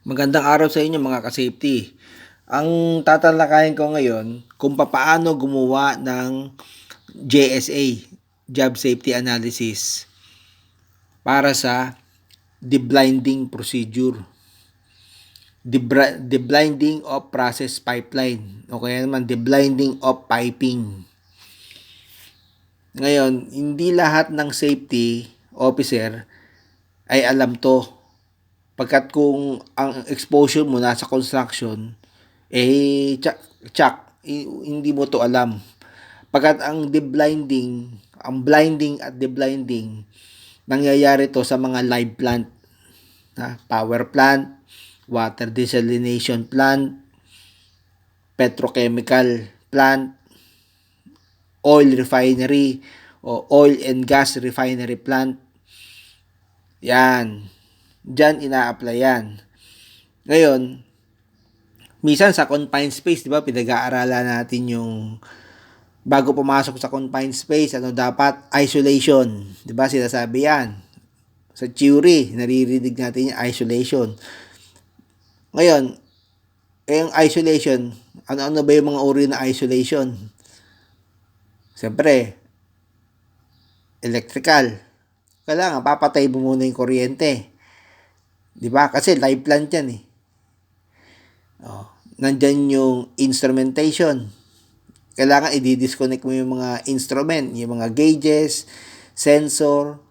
Magandang araw sa inyo mga ka-safety. Ang tatalakayin ko ngayon kung papaano gumawa ng JSA, Job Safety Analysis, para sa deblinding procedure, deblinding of process pipeline, o kaya naman deblinding of piping. Ngayon, hindi lahat ng safety officer ay alam to. Pagkat kung ang exposure mo nasa construction, hindi mo to alam. Pagkat ang blinding at deblinding, nangyayari to sa mga live plant, power plant, water desalination plant, petrochemical plant, oil refinery, o oil and gas refinery plant. Yan. Diyan ina-apply yan. Ngayon, minsan sa confined space, di ba, pinag-aaralan natin yung bago pumasok sa confined space, ano dapat? Isolation. Di ba, sinasabi yan. Sa theory, naririnig natin yung isolation. Ngayon, yung isolation, ano-ano ba yung mga uri na isolation? Siyempre, electrical. Kailangan papatay mo muna yung kuryente. Di ba? Kasi live plant yan eh. Nandyan yung instrumentation. Kailangan i-disconnect mo yung mga instrument, yung mga gauges, sensor.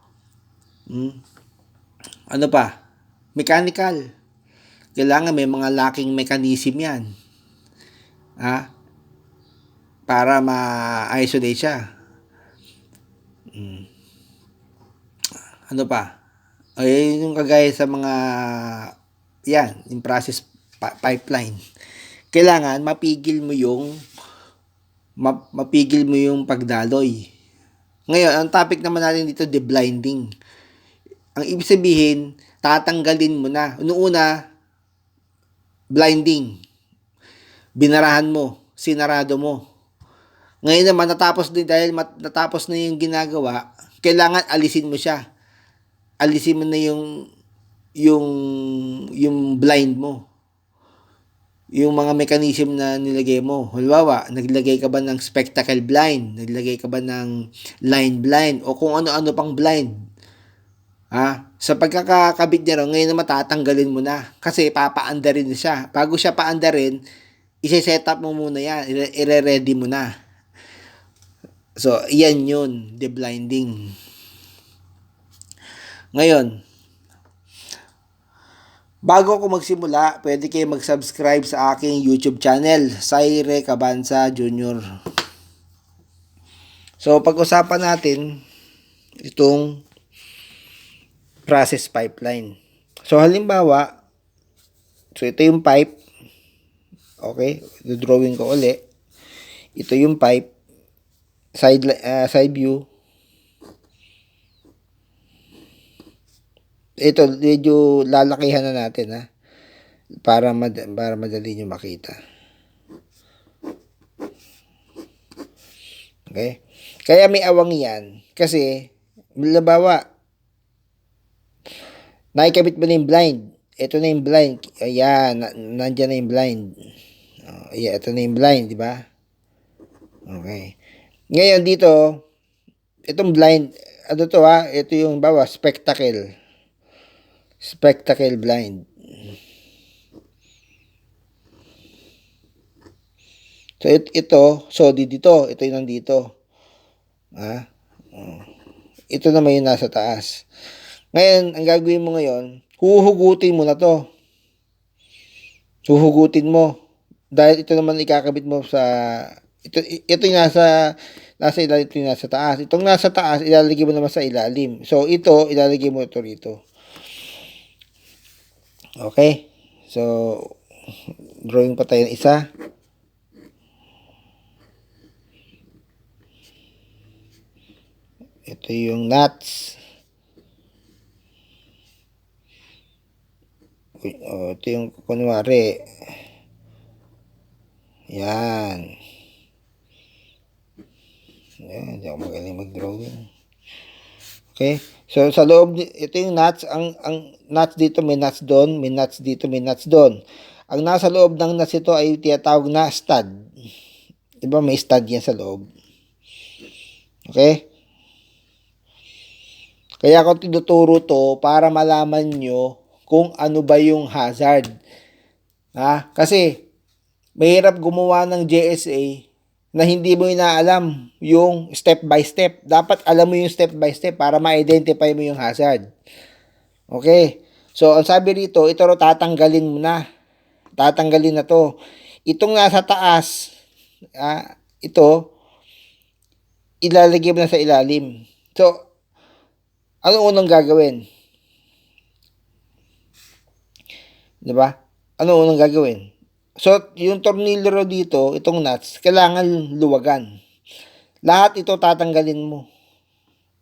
Ano pa? Mechanical. Kailangan may mga locking mechanism yan. Para ma-isolate siya. Ano pa? Ay, yung kagaya sa mga yung process pipeline. Kailangan mapigil mo yung pagdaloy. Ngayon, ang topic naman natin dito, deblinding. Ang ibig sabihin, tatanggalin mo na. Una, blinding. Binarahan mo, sinarado mo. Ngayon naman, dahil natapos na yung ginagawa, kailangan alisin mo siya. Alisin mo na yung blind mo. Yung mga mechanism na nilagay mo. Halimbawa, naglagay ka ba ng spectacle blind? Naglagay ka ba ng line blind? O kung ano-ano pang blind? Sa pagkakakabit niya rin, ngayon na matatanggalin mo na. Kasi papaandarin siya. Bago siya paandarin, isi-set up mo muna yan. I-ready mo na. So, yan yun, deblinding. Ngayon, bago ako magsimula, pwede kayo mag-subscribe sa aking YouTube channel, Saire Cabanza Jr. So, pag-usapan natin itong process pipeline. So, halimbawa, ito yung pipe. Okay, drawing ko uli. Ito yung pipe. Side view. Ito, medyo lalakihan na natin para madali nyo makita. Okay? Kaya may awang yan. Kasi, halimbawa, nakikabit mo na yung blind. Ito na yung blind. Ayan, nandyan na yung blind. Ayan, ito na yung blind, di ba? Okay. Ngayon dito, itong blind, ito yung spectacle. Spectacle blind. So, ito, solid dito. Ito yung nandito. Ito naman yung nasa taas. Ngayon, ang gagawin mo ngayon, huhugutin mo na to. Huhugutin mo. Dahil ito naman ikakabit mo sa... Ito yung nasa ilalim, ito yung nasa taas. Itong nasa taas, ilalagay mo naman sa ilalim. So, ito, ilalagay mo ito rito. Okay? So, drawing pa tayo ng isa. Ito yung nuts. Ito yung kunwari. Yan. Hindi ako magaling mag-drawing. Okay? So, sa loob, ito yung nuts. Ang nuts dito, may nuts doon. May nuts dito, may nuts doon. Ang nasa loob ng nuts ito ay tinatawag na stud. Diba? May stud yan sa loob. Okay? Kaya ako tinuturo to para malaman nyo kung ano ba yung hazard. Kasi, mahirap gumawa ng JSA na hindi mo inaalam yung step by step. Dapat alam mo yung step by step para ma-identify mo yung hazard. Okay. So, ang sabi rito, ito ro tatanggalin mo na. Tatanggalin na to. Itong nasa taas, ito, ilalagay mo na sa ilalim. So, ano unang gagawin? Diba? Ano unang gagawin? So, yung tornilyo dito, itong nuts, kailangan luwagan. Lahat ito tatanggalin mo.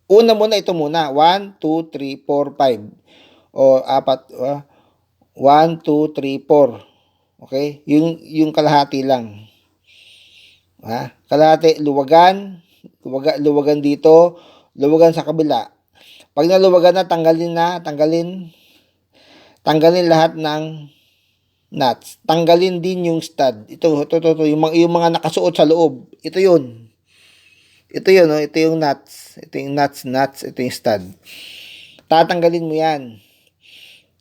Una muna, ito muna. 1, 2, 3, 4, 5. O, 4. 1, 2, 3, 4. Okay? Yung kalahati lang. Kalahati, luwagan. Luwagan dito. Luwagan sa kabila. Pag naluwagan na, tanggalin lahat ng nuts. Tanggalin din yung stud. Ito, yung mga nakasuot sa loob. Ito yun. Ito yung nuts. Ito yung nuts. Ito yung stud. Tatanggalin mo yan.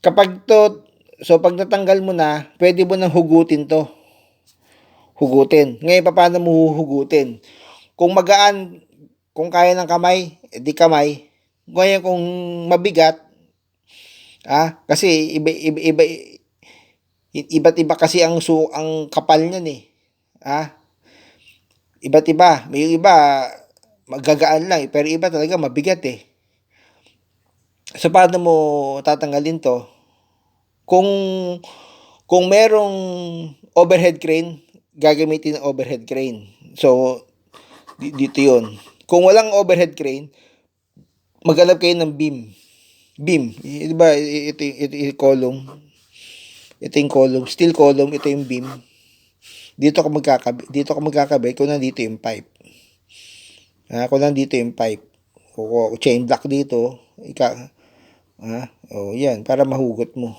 Pag natanggal mo na, pwede mo nang hugutin to. Hugutin. Ngayon, paano mo huhugutin? Kung magaan, kung kaya ng kamay, di kamay. Ngayon, kung mabigat, kasi iba't iba kasi ang kapal niyan eh. Iba't iba. May iba magagaan lang, pero iba talaga mabigat eh. So paano mo tatanggalin to? Kung merong overhead crane, gagamitin ng overhead crane. So dito 'yon. Kung walang overhead crane, maghanap kayo ng beam. Beam, 'di ba? Ito yung column. Ito yung column, steel column, ito yung beam. Dito ka magkakabit kung nandito yung pipe. Kung nandito yung pipe. O chain block dito, yan, para mahugot mo.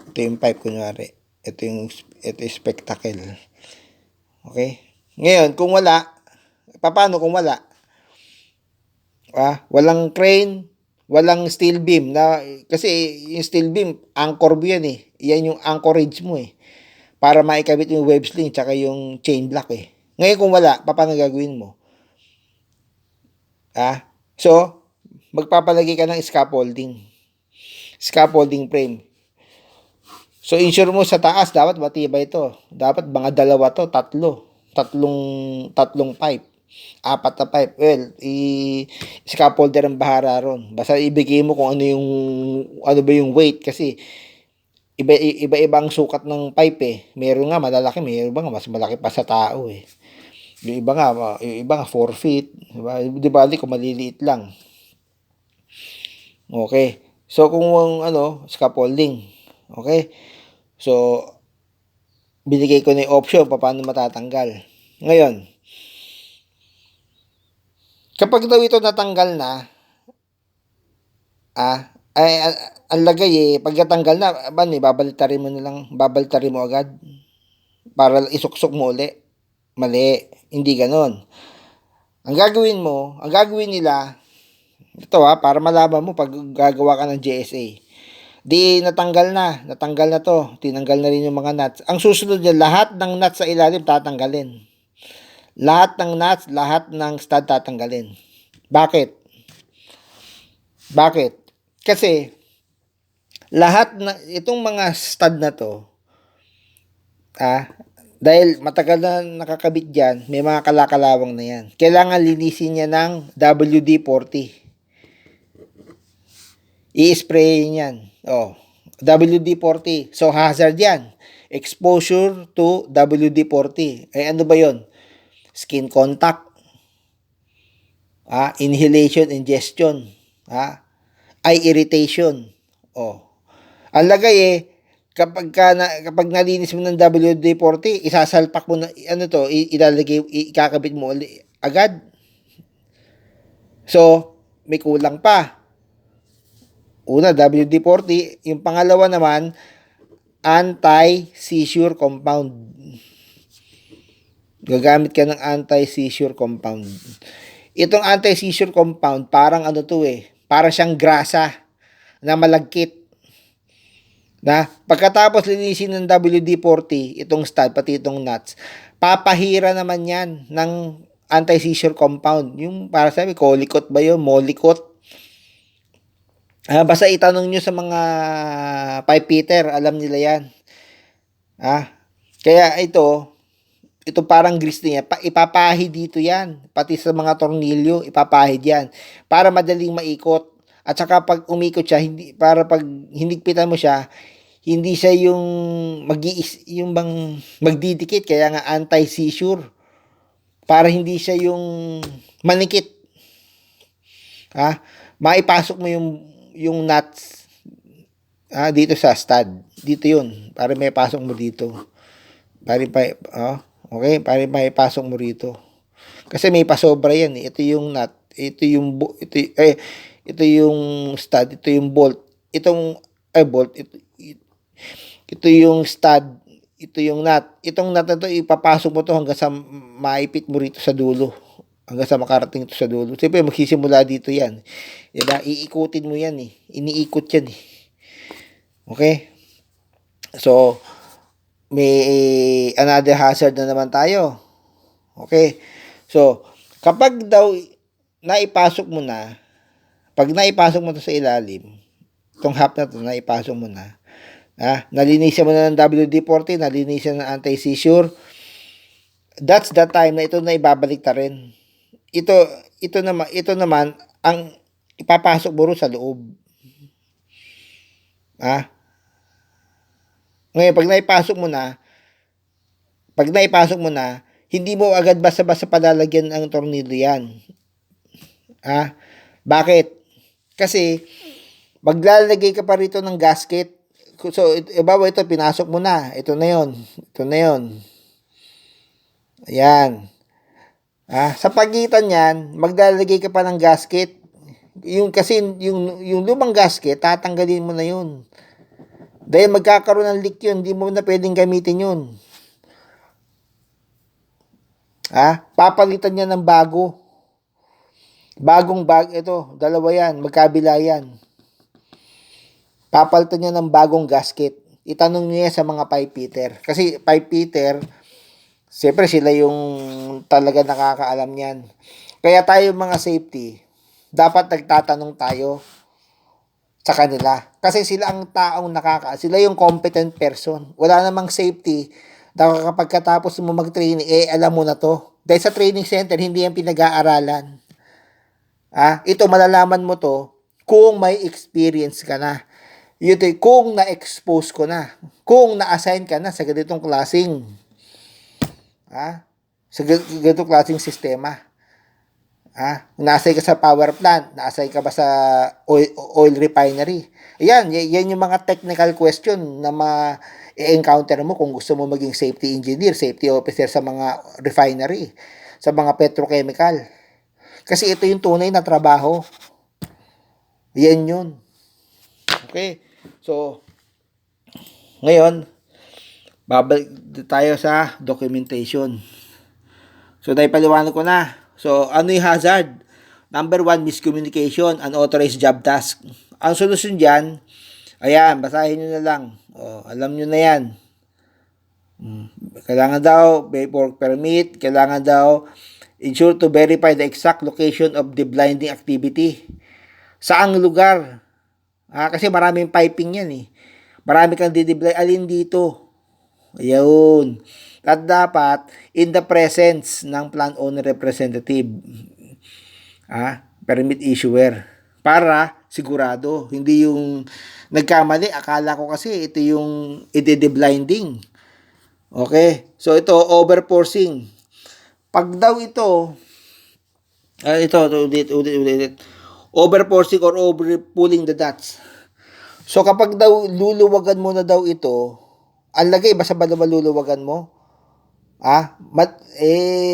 Ito yung pipe kunwari. Ito yung spectacle. Okay? Ngayon, kung wala, paano kung wala? Walang crane, walang steel beam kasi yung steel beam anchor mo yan eh. Yan yung anchorage mo eh. Para maikabit yung web sling tsaka yung chain block eh. Ngayon kung wala, paano gagawin mo? So, magpapalagay ka ng scaffolding frame. So, ensure mo sa taas, dapat matibay ito. Dapat mga dalawa to, tatlong pipe. 4 na pipe. Well, scaffolder ang bahara ron. Basta ibigay mo kung ano ba yung weight kasi iba-iba ang sukat ng pipe eh. Meron nga malalaki, meron nga mas malaki pa sa tao eh. Yung iba nga 4 feet, diba? Di bali kung maliliit lang. Okay. So kung scaffolding. Okay? So binigay ko na yung option paano matatanggal. Ngayon, kapag daw ito natanggal na, ang lagay pag natanggal na, babaltarin mo agad para isuksok mo uli. Mali, hindi ganon. Ang gagawin nila, ito para malaman mo pag gagawa ka ng JSA. Di natanggal na to, tinanggal na rin yung mga nuts. Ang susunod niya, lahat ng nuts sa ilalim tatanggalin. Lahat ng nuts, lahat ng stud tatanggalin. Bakit? Kasi, lahat na, itong mga stud na to, dahil matagal na nakakabit dyan, may mga kalakalawang na yan. Kailangan linisin niya ng WD-40. I-spray yan. WD-40. So, hazard yan. Exposure to WD-40. Ano ba yon? Skin contact. Inhalation, ingestion. Eye irritation. Ang lagay kapag nalinis mo ng WD-40, isasalpak mo na, ilalagay, ikakabit mo agad. So, may kulang pa. Una, WD-40. Yung pangalawa naman, anti-seizure compound. Gagamit ka ng anti-seizure compound. Itong anti-seizure compound, parang ano to para siyang grasa na malagkit. Na pagkatapos linisin ng WD-40, itong stud, pati itong nuts, papahira naman yan ng anti-seizure compound. Yung para sabi, Colicot ba yun? Molicot? Basta itanong nyo sa mga pipe fitter, alam nila yan. Kaya ito parang grease niya, ipapahid dito yan. Pati sa mga tornilyo, ipapahid yan. Para madaling maikot. At saka pag umikot siya, pag hinigpitan mo siya, hindi siya yung yung bang magdidikit, kaya nga anti-seizure. Para hindi siya yung manikit. Maipasok mo yung nuts dito sa stud. Dito yun. Para may pasok mo dito. Okay, para maipasok mo rito. Kasi may pasobra yan. Ito yung nut. Ito yung stud. Ito yung bolt. Bolt. Ito yung stud. Ito yung nut. Itong nut na to, ipapasok mo to hanggang sa maipit mo rito sa dulo. Hanggang sa makarating ito sa dulo. Siyempre, magsisimula dito yan. Diba? Iikutin mo yan Iniikot yan Okay? So, may another hazard na naman tayo. Okay? So, kapag daw naipasok mo na, pag naipasok mo to sa ilalim, itong half na to, naipasok mo na, nalinisan mo na ng WD-40, nalinisan ng anti-seizure, that's the time na ito na ibabalik ta rin. Ito naman, ang ipapasok mo rin sa loob. Ngayon, pag naipasok mo na, hindi mo agad basta-basta palalagyan ang tornilyo yan. Bakit? Kasi, maglalagay ka pa rito ng gasket. So, ibawa ito, pinasok mo na. Ito na yon. Ayan. Sa pagitan yan, maglalagay ka pa ng gasket. Kasi yung lumang gasket, tatanggalin mo na yun. Dahil magkakaroon ng leak yun, hindi mo na pwedeng gamitin yun. Papalitan niya ng bago. Bagong ito, dalawa yan, magkabila yan. Papalitan niya ng bagong gasket. Itanong niya sa mga pipe fitter. Kasi pipe fitter, siyempre sila yung talaga nakakaalam yan. Kaya tayo mga safety, dapat nagtatanong tayo sa kanila. Kasi sila ang taong sila yung competent person. Wala namang safety na kapag katapos mo mag-training, alam mo na to. Dahil sa training center, hindi yan pinag-aaralan. Ito, malalaman mo to kung may experience ka na. Kung na-expose ko na. Kung na-assign ka na sa ganitong klaseng sistema. Na-assign ka sa power plant, na-assign ka ba sa oil refinery. Yan yung mga technical question na ma-encounter mo kung gusto mo maging safety engineer, safety officer sa mga refinery, sa mga petrochemical. Kasi ito yung tunay na trabaho. Yan yun. Okay? So, ngayon, babalik tayo sa documentation. So, naipaliwanag ko na. So, ano yung hazard? Number 1, miscommunication, unauthorized job task. Ang solusyon dyan, ayan, basahin nyo na lang. Alam nyo na yan. Kailangan daw, work permit, kailangan daw, ensure to verify the exact location of the blinding activity. Saang lugar? Kasi maraming piping yan Marami kang didiblind. Alin dito? Ayun. At dapat, in the presence ng plant owner representative, permit issuer, para sigurado, hindi yung nagkamali, akala ko kasi ito yung i-deblinding. Okay? So, ito, overforcing. Pag daw ito, ulit. Overforcing or overpulling the dots. So, kapag daw luluwagan mo na daw ito, ang lagay, basta ba luluwagan mo?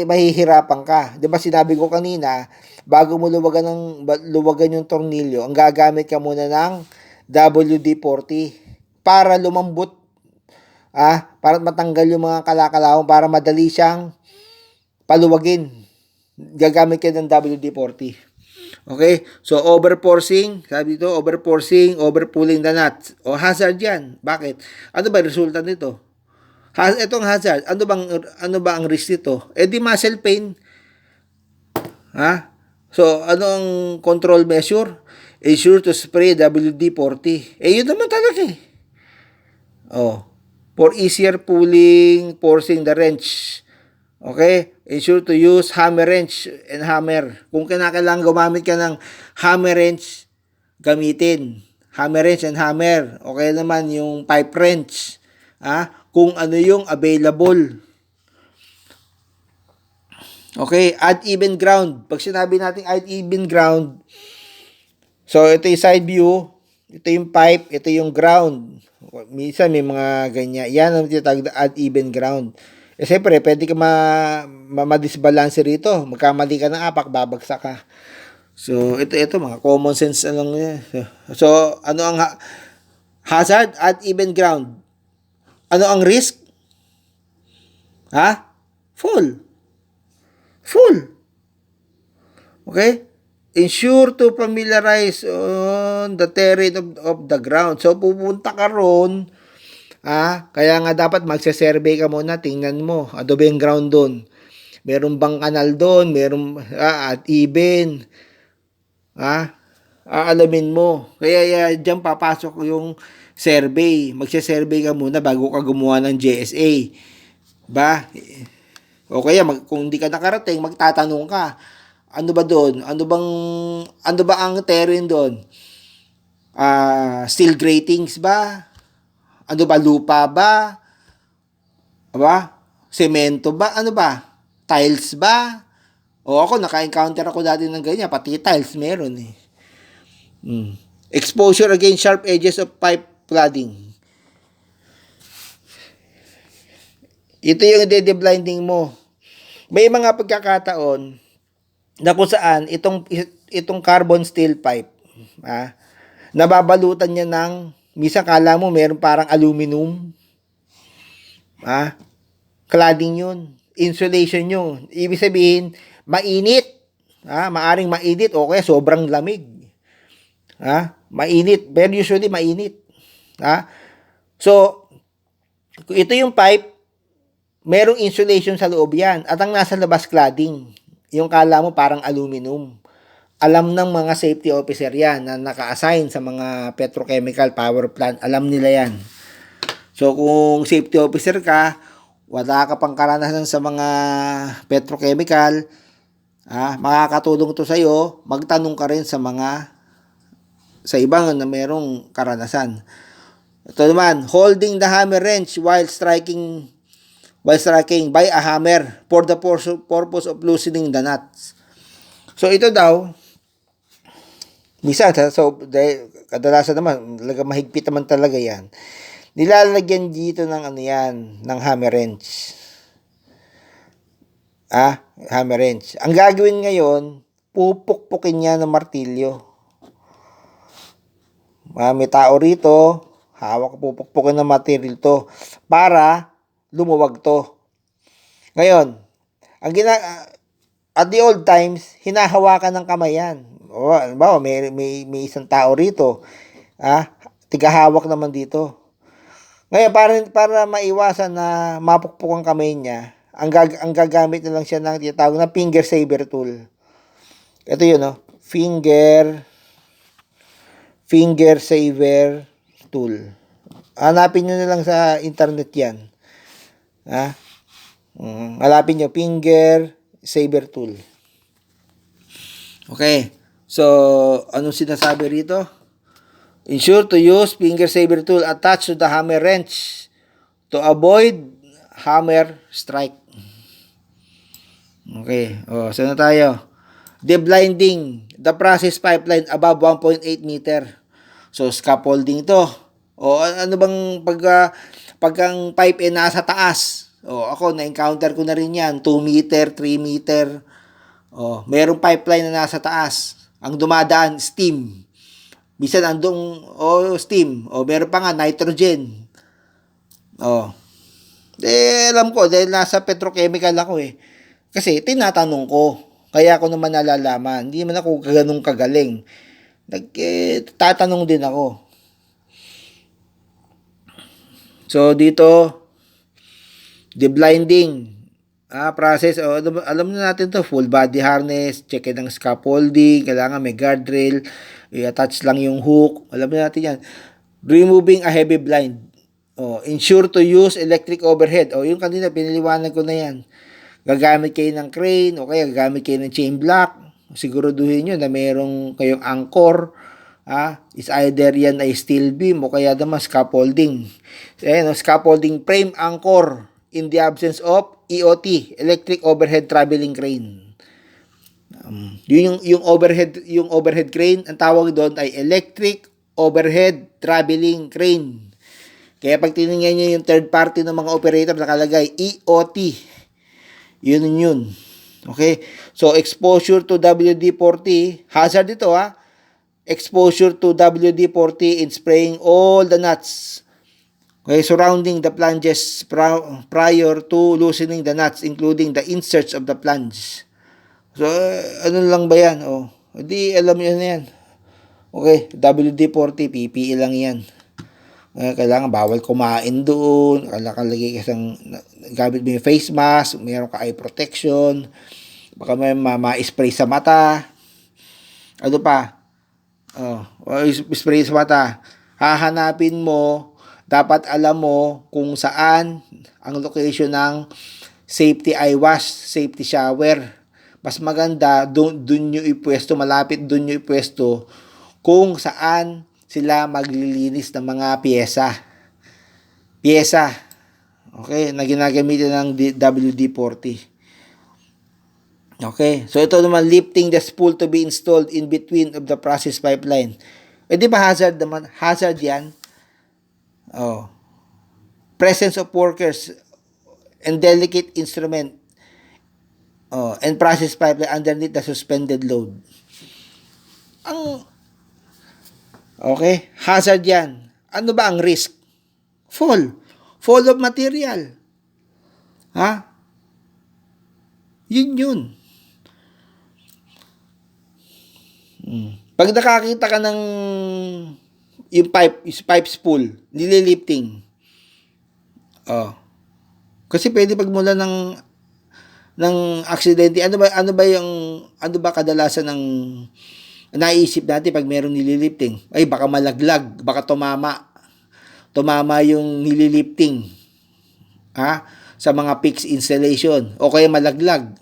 mahihirapan ka. 'Di ba sinabi ko kanina, bago mo luwagan yung tornilyo, ang gagamit ka muna ng WD-40 para lumambot, para matanggal yung mga kalakalawang, para madali siyang paluwagin. Gagamit ka ng WD-40. Okay? So, overforcing, sabi dito, overforcing, overpulling the nuts. O, hazard yan. Bakit? Ano ba resulta nito? Itong hazard, ano ba ang risk nito? Di muscle pain. So, ano ang control measure? Ensure to spray WD-40. Yun naman talaga eh. For easier pulling, forcing the wrench. Okay? Ensure to use hammer wrench and hammer. Kung kinakailangan gumamit ka ng hammer wrench, gamitin. Hammer wrench and hammer. Okay naman yung pipe wrench. Kung ano yung available. Okay? Add even ground. Pag sinabi natin add even ground, so ito yung side view, ito yung pipe, ito yung ground. Minsan may mga ganyan. Yan ang tinatawag na add even ground. Siyempre, pwede ka ma-disbalance rito. Magkamali ka ng apak, babagsak ka. So, ito mga common sense lang yan. So, ano ang hazard at even ground? Ano ang risk? Full. Okay? Ensure to familiarize on the terrain of the ground. So, pupunta ka ron, kaya nga dapat magse-survey ka muna, tingnan mo, ano ba yung ground doon? Meron bang kanal doon? Meron at even. Aalamin mo. Kaya diyan papasok yung survey. Magse-survey ka muna bago ka gumawa ng GSA. Ba? O kaya kung hindi ka nakarating, magtatanong ka. Ano ba doon? Ano ba ang terrain doon? Steel gratings ba? Ano ba, lupa ba? Semento ba? Ano ba? Tiles ba? O ako, naka-encounter ako dati ng ganyan. Pati tiles meron eh. Exposure against sharp edges of pipe flooding. Ito yung de-blinding mo. May mga pagkakataon na kung saan itong carbon steel pipe, nababalutan niya ng, minsan kala mo meron parang aluminum. Cladding yun. Insulation yun. Ibig sabihin, mainit. Maaring mainit o kaya sobrang lamig. Mainit. Pero usually mainit. So, ito yung pipe, merong insulation sa loob yan. At ang nasa labas, cladding. Yung kala mo parang aluminum. Alam ng mga safety officer yan na naka-assign sa mga petrochemical power plant. Alam nila yan. So, kung safety officer ka, wala ka pang karanasan sa mga petrochemical, makakatulong to sa'yo, magtanong ka rin sa ibang na merong karanasan. Ito naman, holding the hammer wrench while striking by a hammer for the purpose of loosening the nuts. So, ito daw, kadalasan naman, mahigpit naman talaga yan. Nilalagyan dito ng ng hammer wrench. Hammer wrench. Ang gagawin ngayon, pupukpukin niya ng martilyo. May tao rito, hawak, pupukpukin ng martilyo to para lumuwag to. Ngayon, at the old times, hinahawakan ng kamay yan. Halimbawa, may isang tao rito, tigahawak naman dito. Ngayon, para maiwasan na mapukpuk ang kamay niya, ang gagamit na lang siya ng tinatawag na finger saver tool. Ito yun, finger saver tool. Hanapin nyo na lang sa internet yan. Hanapin nyo, finger saver tool. Okay. So, anong sinasabi rito? Ensure to use finger saver tool attached to the hammer wrench to avoid hammer strike. Okay. Saan na tayo? De-blinding the process pipeline above 1.8 meter. So, scaffolding to. Ano bang pag ang pipe nasa taas? Ako, na-encounter ko na rin yan. 2 meter, 3 meter. Merong pipeline na nasa taas. Ang dumadaan, steam. Bisan andong, steam. Meron pa nga, nitrogen. Alam ko, dahil nasa petrochemical ako eh. Kasi, tinatanong ko. Kaya ako naman nalalaman. Hindi man ako ganun kagaling. Tatanong din ako. So, dito, deblinding. Process. Alam na natin to. Full body harness. Check ng scaffolding. Kailangan may guardrail. I-attach lang yung hook. Alam na natin yan. Removing a heavy blind. Ensure to use electric overhead. Yung kanina, piniliwanag ko na yan. Gagamit kayo ng crane o kaya gagamit kayo ng chain block. Siguraduhin nyo na mayroong kayong anchor. Is either yan ay steel beam o kaya naman scaffolding. Scaffolding frame anchor in the absence of EOT, electric overhead traveling crane. Yung overhead crane, ang tawag doon ay electric overhead traveling crane. Kaya pag tinignan niyo yung third party ng mga operator, nakalagay EOT. Yun. Okay? So, exposure to WD-40, hazard ito exposure to WD-40 in spraying all the nuts. Okay, surrounding the flanges prior to loosening the nuts, including the inserts of the flange. So, ano lang ba yan? Hindi, alam nyo na yan. Okay, WD-40, PPE lang yan. Kailangan bawal kumain doon. Kalagay ka gamit mo yung face mask, mayroon ka eye protection, baka may ma-spray sa mata. Ano pa? Spray sa mata. Hahanapin mo, dapat alam mo kung saan ang location ng safety eye wash, safety shower. Mas maganda, doon nyo ipwesto, malapit doon nyo ipwesto kung saan sila maglilinis ng mga pyesa. Okay, na ginagamitan ng WD-40. Okay, so ito naman, lifting the spool to be installed in between of the process pipeline. Di ba hazard naman? Hazard yan. Presence of workers and delicate instrument and process pipeline underneath the suspended load. Okay, hazard yan. Ano ba ang risk? Fall of material. Yun. Pag nakakita ka ng yung pipe spool, nililifting. Kasi pwede pagmula ng aksidente. Ano ba kadalasan ng naisip natin pag meron nililifting? Ay, baka malaglag, baka tumama yung nililifting. Sa mga fixed installation o kaya malaglag.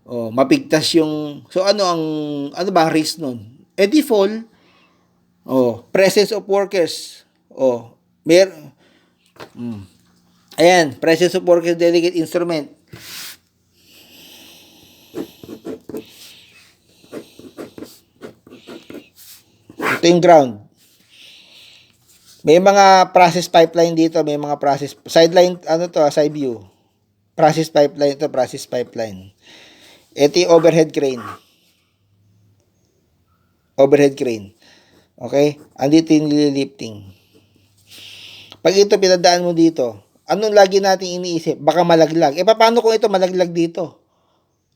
Mapigtas yung ano ba ang risk nun? Default. Presence of workers. Ayan, presence of workers, delicate instrument. Ito yung ground. May mga process pipeline dito, may mga process sideline, side view. Process pipeline. Ito yung overhead crane. Okay? Andito yung nililifting. Pag ito pinadaan mo dito, anong lagi nating iniisip? Baka malaglag. Paano kung ito malaglag dito?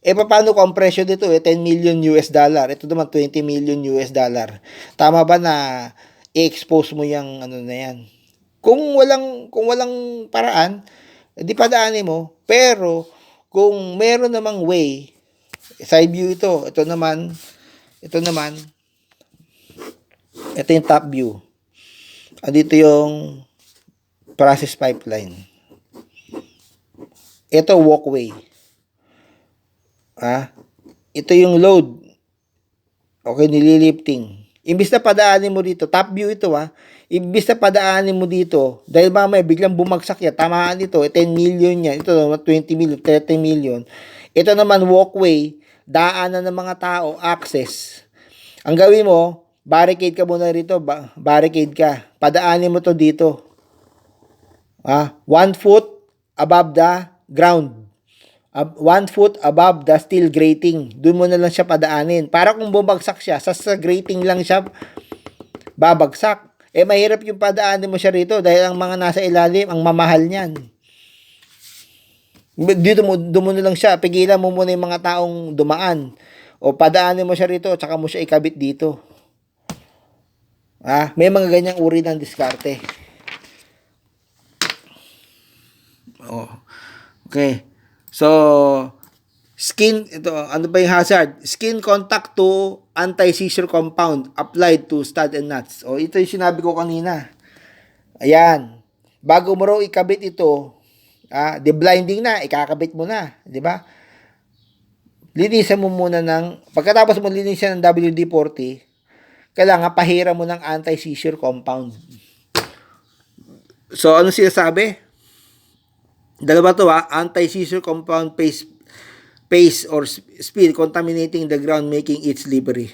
Paano kung ang presyo dito 10 million US dollar? Ito naman 20 million US dollar. Tama ba na i-expose mo yung na yan? Kung walang paraan, di padaanin mo. Pero kung meron namang way, side view ito naman, ito yung top view. Dito yung process pipeline. Ito walkway. Ito yung load. Okay, nililifting. Imbis na padaanin mo dito, top view ito imbis na padaanin mo dito, dahil mamaya biglang bumagsak yan, tamaan ito, 10 million yan, ito 20 million, 30 million. Ito naman walkway, daanan ng mga tao, access. Ang gawin mo, barricade ka muna rito, barricade ka. Padaanin mo to dito. 1 foot above the ground. 1 foot above the steel grating. Doon mo na lang siya padaanin. Para kung bumagsak siya, sa grating lang siya babagsak. Mahirap yung padaanin mo siya rito dahil ang mga nasa ilalim, ang mamahal niyan. Doon mo na lang siya. Pigilan mo muna yung mga taong dumaan. O padaanin mo siya rito, tsaka mo siya ikabit dito. May mga ganyang uri ng diskarte. Okay. So, ano ba yung hazard? Skin contact to anti-seizure compound applied to stud and nuts. Ito yung sinabi ko kanina. Ayan. Bago mo raw ikabit ito, de-blinding na, ikakabit mo na. Di ba? Linisan mo muna pagkatapos mo linisan ng WD-40, kailangan pahiram mo ng anti-seizure compound. So, ano sinasabi? Dalawa to anti-seizure compound paste or speed contaminating the ground making it slippery.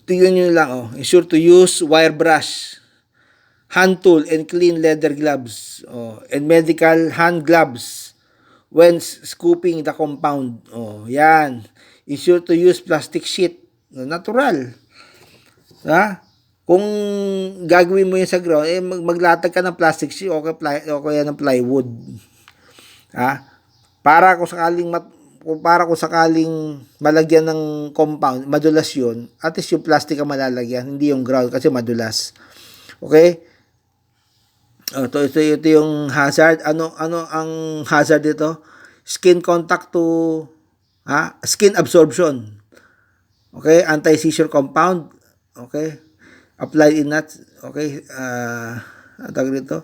Tingnan nyo lang ensure to use wire brush, hand tool, and clean leather gloves and medical hand gloves when scooping the compound. Yan. Ensure to use plastic sheet. Natural. Kung gagawin mo yun sa ground, maglatag ka ng plastic sheet o kaya ng plywood. Para kung sakaling malagyan ng compound, madulas yun, at least yung plastic ang malalagyan, hindi yung ground kasi madulas. Okay? Ito yung hazard. Ano ang hazard dito? Skin contact to skin absorption. Okay? Anti-seizure compound. Okay? Applied in nuts. Okay? Tawag dito.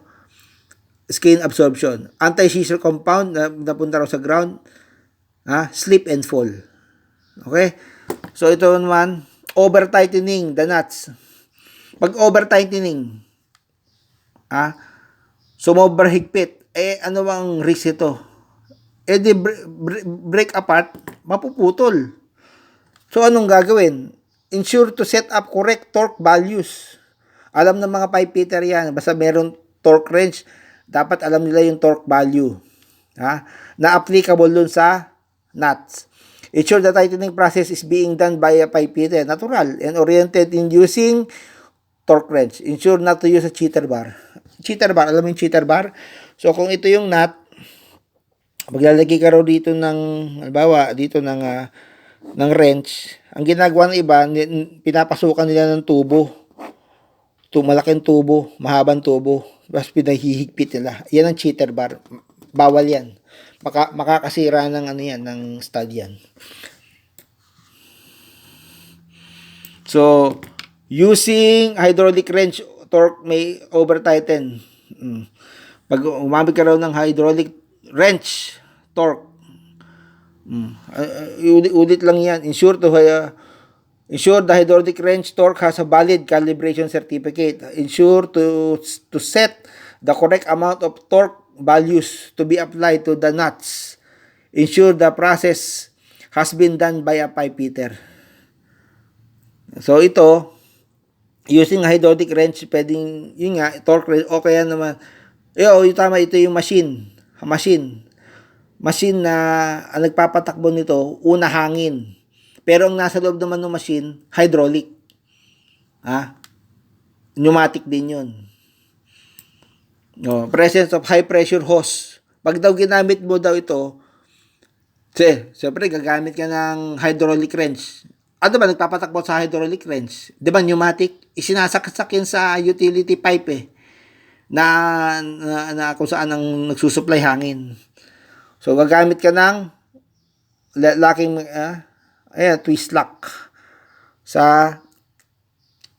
Skin absorption. Anti-seizure compound na napunta raw sa ground. Slip and fall. Okay? So, ito naman, over-tightening the nuts. Pag over-tightening, sumobra higpit, ano bang risk ito? Di break apart, mapuputol. So, anong gagawin? Ensure to set up correct torque values. Alam ng mga pipefitter yan. Basta meron torque wrench, dapat alam nila yung torque value. Na applicable dun sa nuts. Ensure the tightening process is being done by a pipefitter, natural, and oriented in using torque wrench. Ensure not to use a cheater bar. Cheater bar, alam mo yung cheater bar? So, kung ito yung nut, maglalagay ka raw dito ng wrench. Ang ginagawa ng iba, pinapasukan nila ng tubo. Malaking tubo, mahabang tubo. Tapos pinahihigpit nila. Yan ang cheater bar. Bawal yan. Makakasira ng ng stud yan. So, using hydraulic wrench, torque may over-tighten. Pag umamit ka raw ng hydraulic wrench, torque, ulit lang yan. Ensure the hydraulic wrench torque has a valid calibration certificate. Ensure to set the correct amount of torque values to be applied to the nuts. Ensure the process has been done by a pipefitter. So ito, using hydraulic wrench, pwedeng yun nga, torque wrench, o kaya naman, yung tama, ito yung machine na ang nagpapatakbo nito, una hangin. Pero ang nasa loob naman ng machine, hydraulic. Pneumatic din yun. Presence of high pressure hose. Pag daw ginamit mo daw ito, siyempre gagamit ka ng hydraulic wrench. Ano ba, nagpapatakbo sa hydraulic wrench? Di ba pneumatic? Isinasaksak yan sa utility pipe na kung saan ang nagsusupply hangin. So, gagamit ka ng locking, twist lock.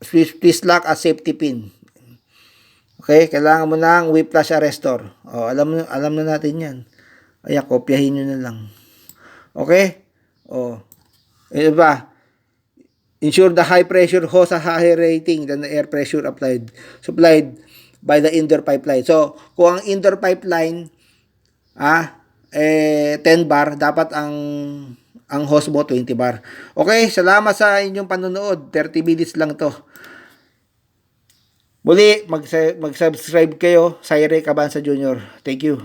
Twist lock as safety pin. Okay, kailangan mo ng whiplash arrestor. Alam na natin yan. Kopyahin nyo na lang. Okay? Ito ba? Ensure the high pressure hose has higher rating than the air pressure supplied by the indoor pipeline. So, kung ang indoor pipeline 10 bar, dapat ang hose mo 20 bar. Okay, salamat sa inyong panonood. 30 minutes lang to. Muli, mag-subscribe kayo. Saire Cabanza Jr. Thank you.